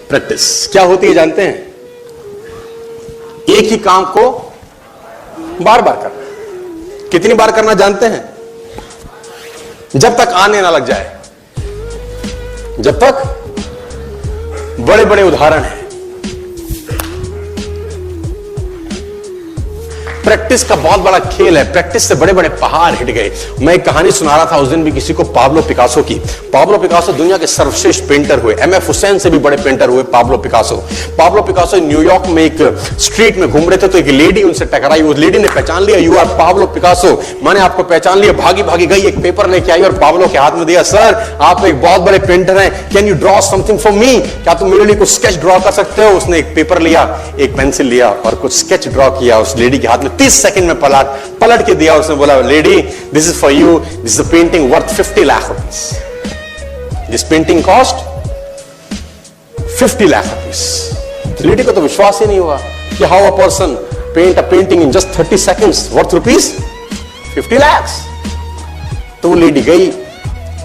Practice क्या होती है जानते हैं? एक ही काम को बार बार करना। कितनी बार करना जानते हैं? जब तक आने ना लग जाए, जब तक बड़े बड़े उदाहरण हैं। प्रैक्टिस का बहुत बड़ा खेल है। प्रैक्टिस से बड़े बड़े पहाड़ हिट गए। मैं एक कहानी सुना रहा था उस दिन भी किसी को, पाब्लो पिकासो की। पाब्लो पिकासो दुनिया के सर्वश्रेष्ठ पेंटर हुए। एमएफ हुसैन से भी बड़े पेंटर हुए Pablo Picasso. Pablo Picasso New York में एक स्ट्रीट में घूम रहे थे तो एक लेडी उनसे टकराई। उस लेडी ने पहचान लिया, यू आर पाब्लो पिकासो, मैंने आपको पहचान लिया। भागी भागी गई, एक पेपर लेके आई और पाब्लो के हाथ में दिया। सर आप एक बहुत बड़े पेंटर हैं, can you draw something for me? क्या तुम मेरे लिए कुछ स्केच ड्रॉ कर सकते हो? उसने एक पेपर लिया, एक पेंसिल लिया और कुछ स्केच ड्रॉ किया उस लेडी के हाथ में। 30 सेकंड में पलट के दिया। उसने बोला, lady this is for you, this is a painting worth 50 lakh rupees. This painting cost 50 lakh rupees. Lady को तो विश्वास ही नहीं हुआ कि how a person paint a painting in just 30 seconds worth rupees 50 lakh. तो वो लेडी गई,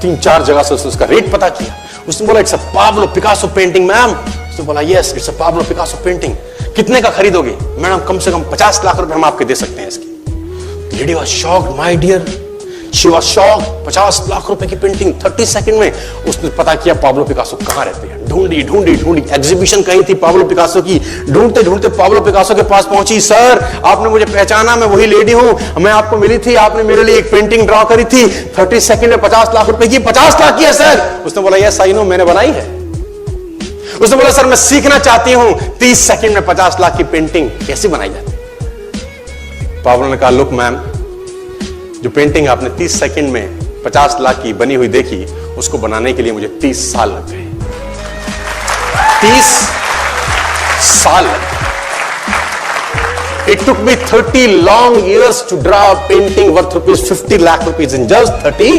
3-4 जगह से उसका रेट पता किया। उसने बोला, it's a Pablo Picasso painting ma'am. उसने बोला, yes it's a Pablo Picasso painting. कितने का खरीदोगे? मैडम कम से कम 50 लाख रुपए हम आपके दे सकते हैं इसकी। Lady was shocked, my dear, she was shocked. 50 lakh रुपए की पेंटिंग 30 सेकंड में। उसने पता किया पाब्लो पिकासो कहां रहते हैं। ढूंढी ढूंढी ढूंढी, एग्जीबिशन कहीं थी पाब्लो पिकासो की। ढूंढते ढूंढते पाब्लो पिकासो के पास पहुंची। सर आपने मुझे पहचाना, मैं वही लेडी हूं, मैं आपको मिली थी, आपने मेरे लिए एक पेंटिंग ड्रॉ करी थी 30 सेकंड में 50 लाख रुपए की। 50 लाख की है सर? उसने बोला, यस आई नो, मैंने बनाई है। उसने बोला, सर मैं सीखना चाहती हूं 30 सेकंड में 50 लाख की पेंटिंग कैसे बनाई जाती है। पाब्लो ने कहा, लुक मैम, जो पेंटिंग आपने 30 सेकंड में 50 लाख की बनी हुई देखी, उसको बनाने के लिए मुझे 30 साल लग गए। 30 साल लग गए। It took me 30 long years to draw a painting worth ₹50 lakh in just 30